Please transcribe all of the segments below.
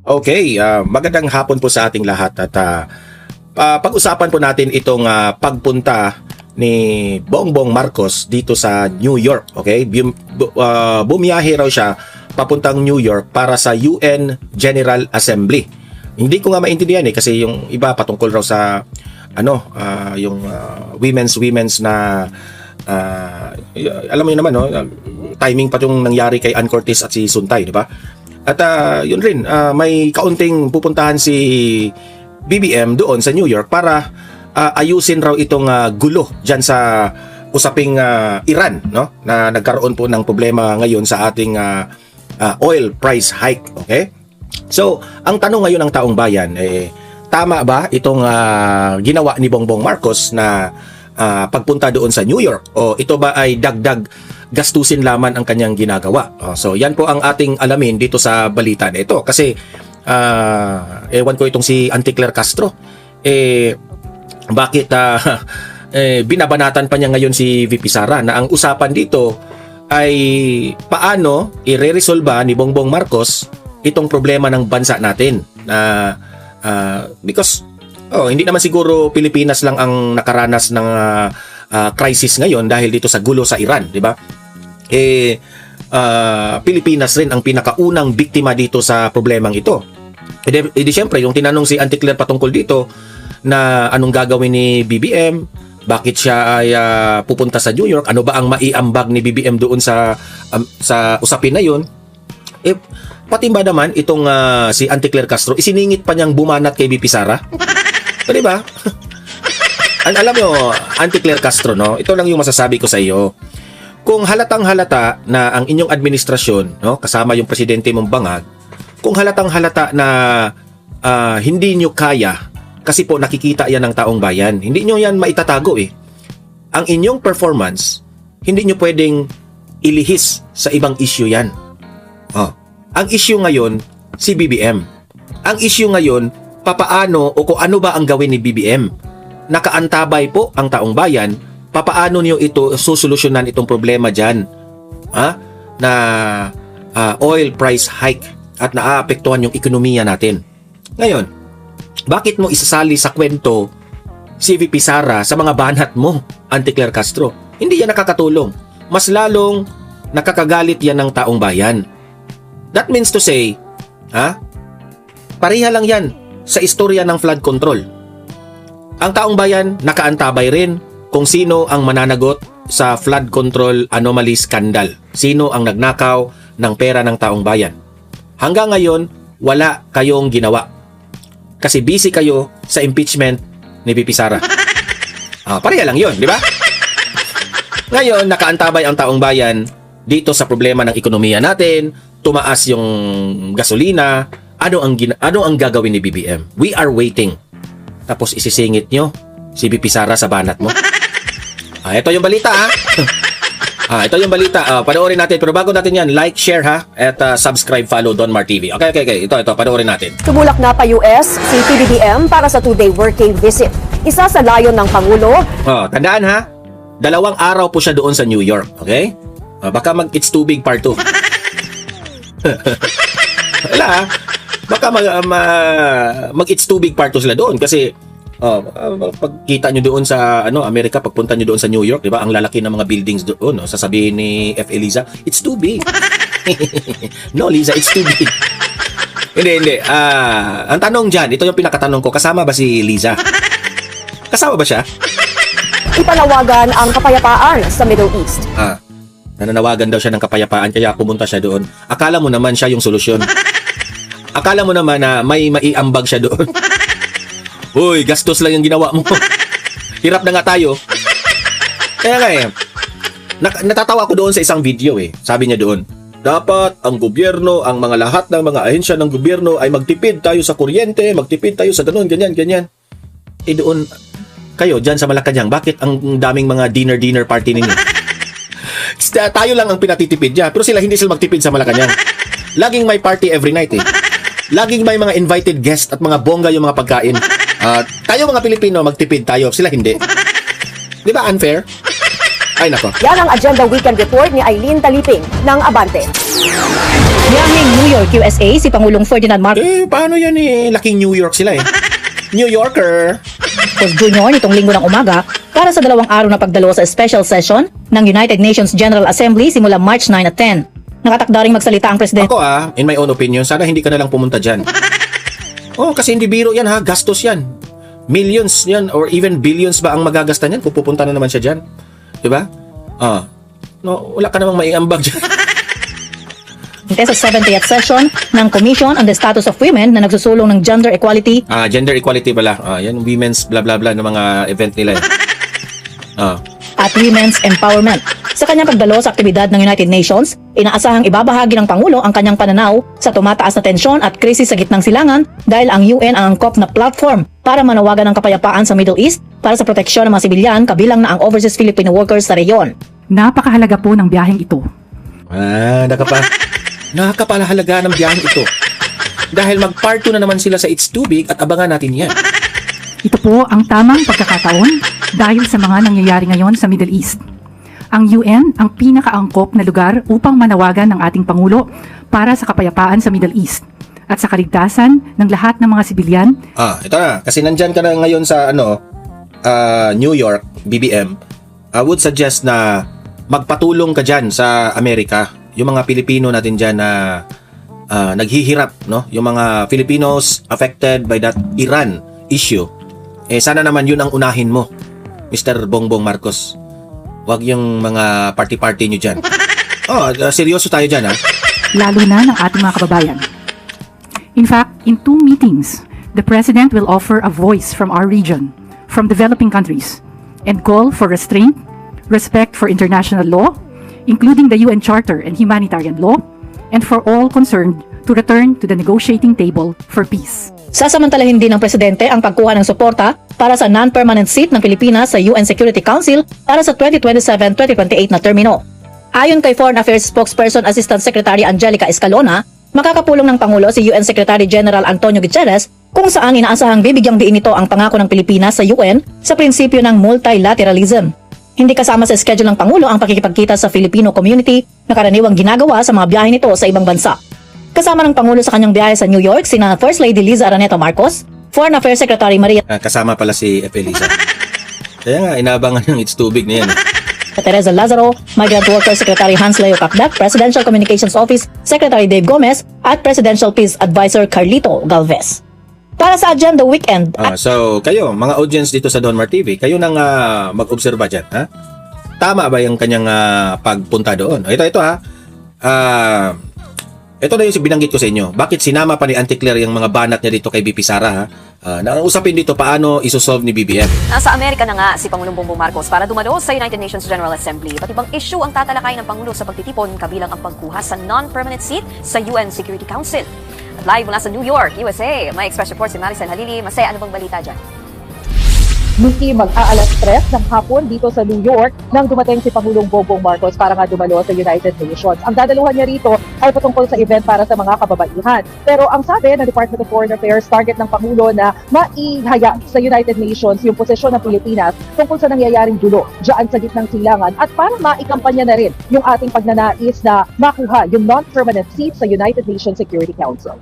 Okay, magandang hapon po sa ating lahat at pag-usapan po natin itong pagpunta ni Bongbong Marcos dito sa New York. Okay? Bumiyahe raw siya papuntang New York para sa UN General Assembly. Hindi ko nga maintindihan kasi yung iba patungkol raw sa yung women's na alam mo yun naman, timing pa yung nangyari kay Ann Curtis at si Suntay, di ba? At yun rin, may kaunting pupuntahan si BBM doon sa New York para ayusin raw itong gulo dyan sa usaping Iran, no? Na nagkaroon po ng problema ngayon sa ating oil price hike, okay? So, ang tanong ngayon ng taong bayan, tama ba itong ginawa ni Bongbong Marcos na pagpunta doon sa New York? O ito ba ay dagdag gastusin lamang ang kanyang ginagawa? So yan po ang ating alamin dito sa balita na ito. Kasi ewan ko itong si Auntie Claire Castro, bakit binabanatan pa niya ngayon si VP Sara na ang usapan dito ay paano i-resolba ni Bongbong Marcos itong problema ng bansa natin. Because hindi naman siguro Pilipinas lang ang nakaranas ng crisis ngayon dahil dito sa gulo sa Iran, di ba? Pilipinas rin ang pinakaunang biktima dito sa problemang ito. Di syempre, yung tinanong si Auntie Claire patungkol dito na anong gagawin ni BBM, bakit siya ay pupunta sa New York, ano ba ang maiambag ni BBM doon sa usapin na yun, pati ba naman itong si Auntie Claire Castro, isiningit pa niyang bumanat kay VP Sara? Di ba? Alam mo, Auntie Claire Castro, no? Ito lang yung masasabi ko sa iyo. Kung halatang halata na ang inyong administrasyon, no, kasama yung presidente mong bangag, kung halatang halata na hindi nyo kaya, kasi po nakikita yan ng taong bayan, hindi nyo yan maitatago Ang inyong performance, hindi nyo pwedeng ilihis sa ibang issue yan. Ang issue ngayon, si BBM. Ang issue ngayon, papaano o kung ano ba ang gawin ni BBM. Nakaantabay po ang taong bayan, papaano niyo ito susolusyonan itong problema dyan na oil price hike at naaapektuhan yung ekonomiya natin. Ngayon, bakit mo isasali sa kwento si VP Sara sa mga banat mo, Auntie Claire Castro? Hindi yan nakakatulong. Mas lalong nakakagalit yan ng taong bayan. That means to say, pareha lang yan sa istorya ng flood control. Ang taong bayan nakaantabay rin kung sino ang mananagot sa flood control anomaly scandal. Sino ang nagnakaw ng pera ng taong bayan. Hanggang ngayon, wala kayong ginawa. Kasi busy kayo sa impeachment ni VP Sara. Pareha lang yun, di ba? Ngayon, nakaantabay ang taong bayan dito sa problema ng ekonomiya natin, tumaas yung gasolina, ano ang gagawin ni BBM? We are waiting. Tapos isisingit nyo si VP Sara sa banat mo. Ito yung balita ito yung balita. Panoorin natin. Pero bago natin yan, like, share at subscribe, follow Don Mar TV. Okay. Ito, panoorin natin. Tumulak na pa US si PBBM para sa 2-day working visit. Isa sa layon ng Pangulo. Tandaan 2 araw po siya doon sa New York. Okay? Baka mag-It's Too Big Part 2. Wala baka mag-It's Too Big Part 2 sila doon kasi pagkita nyo doon sa Amerika, pagpunta nyo doon sa New York, di ba? Ang lalaki ng mga buildings doon, sasabihin ni F. Eliza, it's too big. No, Liza, it's too big. Hindi. Ang tanong dyan, ito yung pinakatanong ko, kasama ba si Liza? Kasama ba siya? Ipanawagan ang kapayapaan sa Middle East. Nananawagan daw siya ng kapayapaan kaya pumunta siya doon. Akala mo naman siya yung solusyon. Akala mo naman na may maiambag siya doon. Uy, gastos lang yung ginawa mo. Hirap na nga tayo. Kaya nga natatawa ko doon sa isang video Sabi niya doon, dapat ang gobyerno, ang mga lahat ng mga ahensya ng gobyerno ay magtipid tayo sa kuryente, magtipid tayo sa ganun, ganyan. Doon, kayo dyan sa Malacanang, bakit ang daming mga dinner party ninyo? Tayo lang ang pinatitipid niya, pero hindi sila magtipid sa Malacanang. Laging may party every night Laging may mga invited guest at mga bongga yung mga pagkain. Tayo mga Pilipino, magtipid tayo. Sila hindi. Di ba unfair? Ay nako. Yan ang Agenda Weekend Report ni Eileen Taliping ng Abante. Biyaheng New York, USA, si Pangulong Ferdinand Marcos Paano yan Laking New York sila New Yorker. Jr. nitong linggo ng umaga para sa 2 araw na pagdalo sa special session ng United Nations General Assembly simula March 9 at 10. Nakatakda ring magsalita ang presidente. Ako in my own opinion, sana hindi ka na lang pumunta dyan. Kasi hindi biro yan gastos yan. Millions yan or even billions ba ang magagasta niyan kung pupunta na naman siya dyan. Diba? Wala ka namang maiambag dyan. Sa 70th session ng Commission on the Status of Women na nagsusulong ng gender equality Gender equality pala. Yan women's blah blah blah ng mga event nila. at women's empowerment. Sa kanyang pagdalo sa aktibidad ng United Nations, inaasahang ibabahagi ng Pangulo ang kanyang pananaw sa tumataas na tensyon at krisis sa gitnang silangan dahil ang UN ang angkop na platform para manawagan ng kapayapaan sa Middle East para sa proteksyon ng mga sibilyan kabilang na ang overseas Filipino workers sa reyon. Napakahalaga po ng biyaheng ito. Nakakapalahalaga ng biyaheng ito. Dahil mag-part 2 na naman sila sa It's Too Big at abangan natin yan. Ito po ang tamang pagkakataon dahil sa mga nangyayari ngayon sa Middle East. Ang UN ang pinakaangkop na lugar upang manawagan ng ating Pangulo para sa kapayapaan sa Middle East at sa kaligtasan ng lahat ng mga sibilyan. Ito na. Kasi nandyan ka na ngayon sa New York, BBM. I would suggest na magpatulong ka dyan sa Amerika. Yung mga Pilipino natin dyan na naghihirap, no? Yung mga Filipinos affected by that Iran issue. Sana naman yun ang unahin mo, Mr. Bongbong Marcos. Huwag yung mga party-party nyo dyan. Seryoso tayo dyan, Lalo na ng ating mga kababayan. In fact, in 2 meetings, the President will offer a voice from our region, from developing countries, and call for restraint, respect for international law, including the UN Charter and humanitarian law, and for all concerned to return to the negotiating table for peace. Sasamantalahin din ng presidente ang pagkuha ng suporta para sa non-permanent seat ng Pilipinas sa UN Security Council para sa 2027-2028 na termino. Ayon kay Foreign Affairs Spokesperson Assistant Secretary Angelica Escalona, makakapulong ng Pangulo si UN Secretary General Antonio Guterres kung saan inaasahang bibigyang diin ito ang pangako ng Pilipinas sa UN sa prinsipyo ng multilateralism. Hindi kasama sa schedule ng Pangulo ang pakikipagkita sa Filipino community na karaniwang ginagawa sa mga biyahe nito sa ibang bansa. Kasama ng Pangulo sa kanyang biyahe sa New York sina First Lady Liza Araneta Marcos, Foreign Affairs Secretary Maria Kasama pala si F. Elisa. Kaya nga, inaabangan ng It's Too Big na yan. Teresa Lazaro, Migrant Workers Secretary Hans Leo Capdac, Presidential Communications Office Secretary Dave Gomez, at Presidential Peace Advisor Carlito Galvez. Para sa Agenda Weekend. So, kayo, mga audience dito sa Donmar TV, kayo nang mag-obserba dyan, ha? Tama ba yung kanyang pagpunta doon? Ito na yung binanggit ko sa inyo. Bakit sinama pa ni Auntie Claire yung mga banat niya dito kay BP Sara, ha? Nausapin dito paano isosolve ni BBM. Nasa Amerika na nga si Pangulong Bongbong Marcos para dumalo sa United Nations General Assembly. Iba't ibang issue ang tatalakay ng Pangulo sa pagtitipon kabilang ang pagkuha sa non-permanent seat sa UN Security Council. At live mula sa New York, USA, may Express Report si Maricel Halili. Masaya, ano bang balita dyan? Miki mag-aalas 3 ng hapon dito sa New York nang dumating si Pangulong Bongbong Marcos para nga dumalo sa United Nations. Ang dadaluhan niya rito ay patungkol sa event para sa mga kababaihan. Pero ang sabi ng Department of Foreign Affairs, target ng Pangulo na maihaya sa United Nations yung posisyon ng Pilipinas tungkol sa nangyayaring gulo dyan sa gitnang silangan at para maikampanya na rin yung ating pagnanais na makuha yung non-permanent seat sa United Nations Security Council.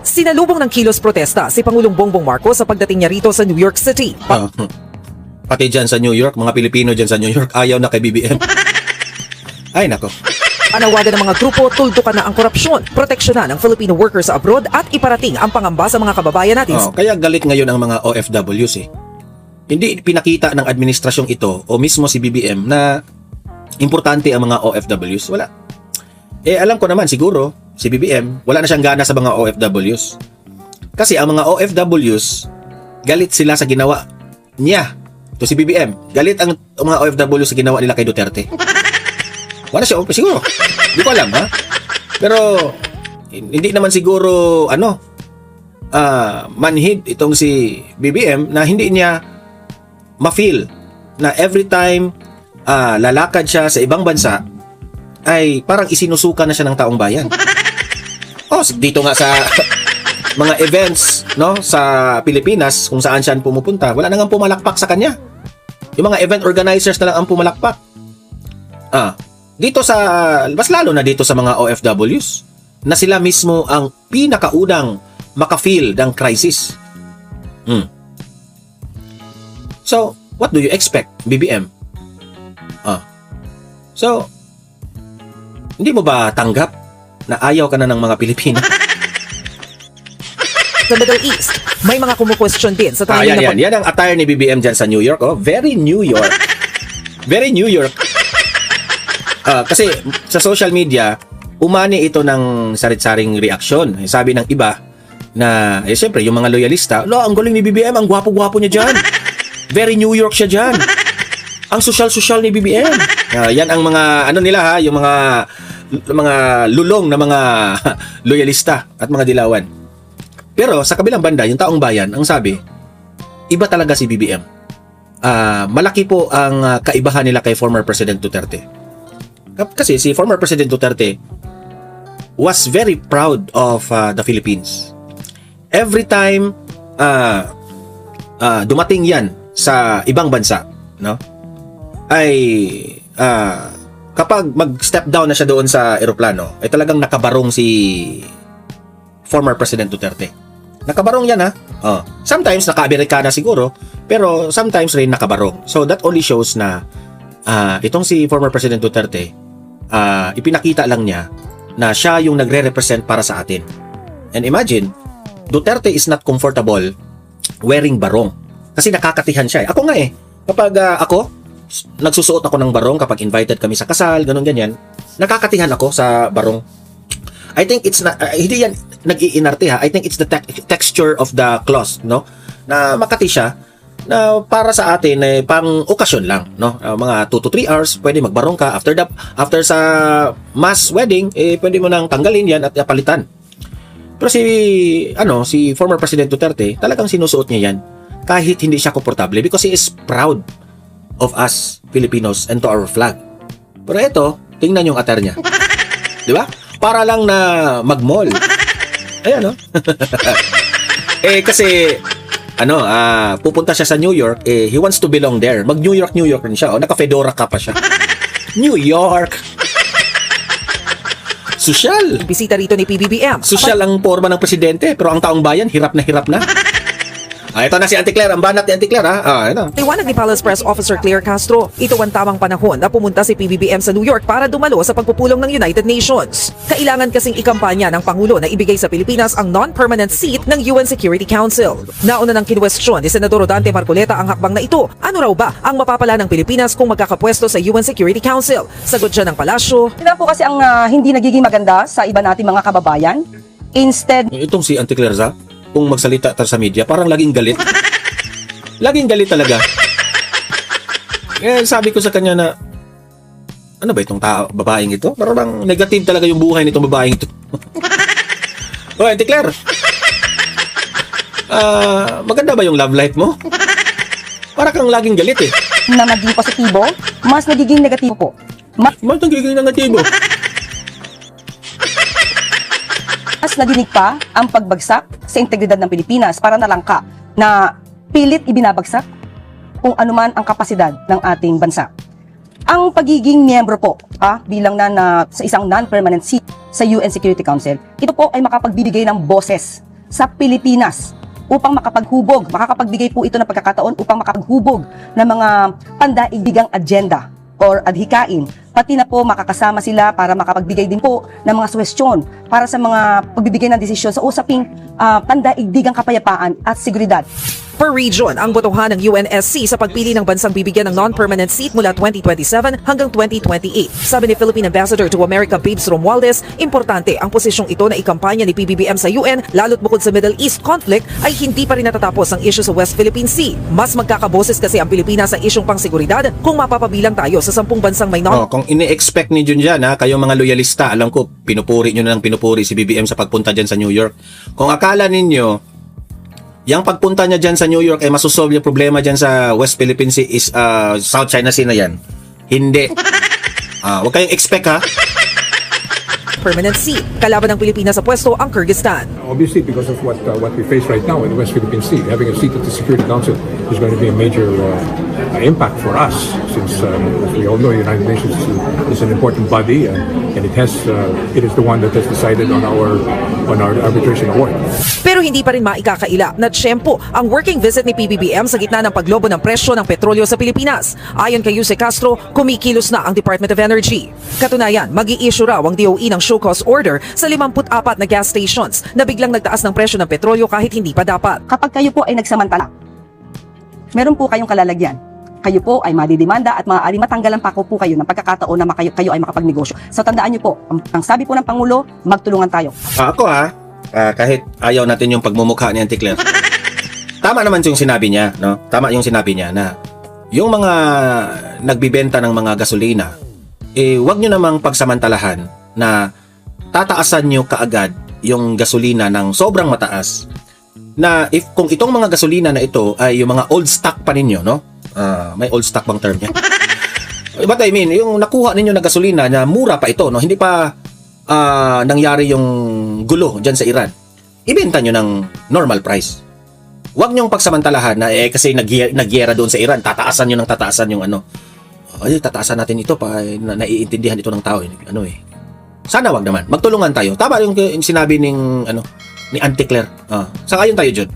Sinalubong ng kilos protesta si Pangulong Bongbong Marcos sa pagdating niya rito sa New York City. Pati dyan sa New York, mga Pilipino dyan sa New York, ayaw na kay BBM. Ay, nako. Panawagan ng mga grupo, tuldukan na ang korupsyon, proteksyonan ng Filipino workers sa abroad at iparating ang pangamba sa mga kababayan natin. Kaya galit ngayon ang mga OFWs Hindi pinakita ng administrasyong ito o mismo si BBM na importante ang mga OFWs. Wala. Alam ko naman siguro, si BBM, wala na siyang gana sa mga OFWs. Kasi ang mga OFWs, galit sila sa ginawa niya. Ito si BBM, galit ang mga OFWs sa ginawa nila kay Duterte. Wala siya, siguro. Hindi ko alam, ha? Pero, hindi naman siguro, manhid itong si BBM na hindi niya ma-feel na every time lalakad siya sa ibang bansa, ay parang isinusuka na siya ng taong bayan. Dito nga sa mga events, no, sa Pilipinas kung saan siya pumupunta, wala nang pumalakpak sa kanya. Yung mga event organizers na lang ang pumalakpak. Dito sa, mas lalo na dito sa mga OFWs, na sila mismo ang pinakaunang maka-feel ng crisis. So, what do you expect, BBM? So, hindi mo ba tanggap na ayaw ka na ng mga Pilipino? Sa Middle East, may mga kumukwestiyon din sa timing na Yan ang attire ni BBM dyan sa New York. Very New York. Very New York. Kasi sa social media, umani ito ng sarit-saring reaksyon. Sabi ng iba na, siyempre, yung mga loyalista, ang galing ni BBM, ang gwapo-gwapo niya dyan. Very New York siya dyan. Ang social-social ni BBM. Yan ang mga, nila yung mga lulong na mga loyalista at mga dilawan. Pero sa kabilang banda, yung taong bayan, ang sabi, iba talaga si BBM. Malaki po ang kaibahan nila kay former President Duterte. Kasi si former President Duterte was very proud of the Philippines. Every time dumating yan sa ibang bansa, no? Ay kapag mag-step down na siya doon sa eroplano, ay talagang nakabarong si former President Duterte. Nakabarong yan, ha? Sometimes naka-Amerikana siguro, pero sometimes rin nakabarong. So that only shows na itong si former President Duterte, ipinakita lang niya na siya yung nagre-represent para sa atin. And imagine, Duterte is not comfortable wearing barong. Kasi nakakatihan siya. Ako nga kapag ako, nagsusuot ako ng barong kapag invited kami sa kasal, ganun ganyan, nakakatihan ako sa barong. I think it's not, hindi yan nag-iinarte, ha. I think it's the texture of the cloth, no? Na makati siya, na para sa atin pang okasyon lang, no? Mga 2 to 3 hours pwede magbarong ka. After sa mass wedding, pwede mo nang tanggalin yan at palitan. Pero si former President Duterte, talagang sinusuot niya yan kahit hindi siya komportable because he is proud of us Filipinos and to our flag. Pero ito, tingnan yung attire niya. Di ba? Para lang na mag-mall. Ayan, no? Kasi pupunta siya sa New York, he wants to belong there. Mag-New York rin siya. Naka-fedora ka pa siya. New York. Sosyal. bisita rito ni PBBM. Sosyal ang forma ng presidente, pero ang taong bayan, hirap na hirap na. Ito na si Auntie Claire, ang banat ni Auntie Claire, ha? Ito. Liwanag ni Palace Press Officer Claire Castro, ito ang tamang panahon na pumunta si PBBM sa New York para dumalo sa pagpupulong ng United Nations. Kailangan kasing ikampanya ng Pangulo na ibigay sa Pilipinas ang non-permanent seat ng UN Security Council. Nauna ng kinwestiyon ni Senador Rodante Marcoleta ang hakbang na ito. Ano raw ba ang mapapala ng Pilipinas kung magkakapwesto sa UN Security Council? Sagot siya ng palasyo. Ito po kasi ang hindi nagiging maganda sa iba nating mga kababayan. Instead, Itong si Auntie Claire, kung magsalita sa media, parang laging galit. Laging galit talaga. Sabi ko sa kanya na, ano ba itong babaeng ito? Parang negative talaga yung buhay nitong babaeng ito. Auntie Claire, maganda ba yung love life mo? Para kang laging galit na maging positibo, mas nagiging negatibo po. Mas nagiging negatibo. Mas nadinig pa ang pagbagsak sa integridad ng Pilipinas para nalangka na pilit ibinabagsak kung anuman ang kapasidad ng ating bansa. Ang pagiging miyembro po bilang sa isang non-permanent seat sa UN Security Council, ito po ay makapagbibigay ng boses sa Pilipinas upang makakapagbigay po ito ng pagkakataon upang makapaghubog ng mga pandaigdigang agenda or adhikain, pati na po makakasama sila para makapagbigay din po ng mga suwestyon para sa mga pagbibigay ng desisyon sa usaping pandaigdigang kapayapaan at seguridad. Per region, ang botohan ng UNSC sa pagpili ng bansang bibigyan ng non-permanent seat mula 2027 hanggang 2028. Sabi ni Philippine Ambassador to America Babes Romualdez, importante ang posisyong ito na ikampanya ni PBBM sa UN, lalo't bukod sa Middle East conflict ay hindi pa rin natatapos ang issue sa West Philippine Sea. Mas magkakaboses kasi ang Pilipinas sa isyong pangseguridad kung mapapabilang tayo sa 10 bansang may kung ini-expect niyo dyan, kayong mga loyalista, alam ko, pinupuri nyo na ng pinupuri si BBM sa pagpunta dyan sa New York. Kung akala ninyo, yung pagpunta niya dyan sa New York ay masusolve yung problema dyan sa West Philippine Sea is South China Sea na yan. Hindi. Huwag kayong expect, ha? permanent seat. Kalaban ng Pilipinas sa pwesto ang Kyrgyzstan. Obviously, because of what we face right now in the West Philippine Sea, having a seat at the Security Council is going to be a major impact for us, since, as we all know, the United Nations is an important body, and it is the one that has decided on our arbitration award. Pero hindi pa rin maikakaila na tiyempo ang working visit ni PBBM sa gitna ng paglobo ng presyo ng petrolyo sa Pilipinas. Ayon kay Yuse Castro, kumikilos na ang Department of Energy. Katunayan, mag-i-issue raw ang DOE ng show cause order sa 54 na gas stations na biglang nagtaas ng presyo ng petrolyo kahit hindi pa dapat. Kapag kayo po ay nagsamantala, meron po kayong kalalagyan. Kayo po ay madidemanda at maaari matanggalan pa po kayo ng pagkakataon na kayo ay makapagnegosyo. So tandaan niyo po, ang sabi po ng Pangulo, magtulungan tayo. Ako kahit ayaw natin yung pagmumukha ni Auntie Claire, tama naman yung sinabi niya, no? Tama yung sinabi niya na yung mga nagbibenta ng mga gasolina, wag nyo namang pagsamantalahan na tataasan nyo kaagad yung gasolina ng sobrang mataas. Na kung itong mga gasolina na ito ay yung mga old stock pa ninyo, no? May old stock bang term niya? But I mean, yung nakuha ninyo na gasolina na mura pa ito, no? Hindi pa nangyari yung gulo dyan sa Iran. Ibenta nyo ng normal price. Huwag nyong pagsamantalahan na kasi nagyera doon sa Iran, tataasan nyo ng tataasan yung tataasan natin ito pa naiintindihan ito ng tao. Sana wag naman. Magtulungan tayo. Tama yung sinabi ni Auntie Claire. Sangayon tayo, Jud.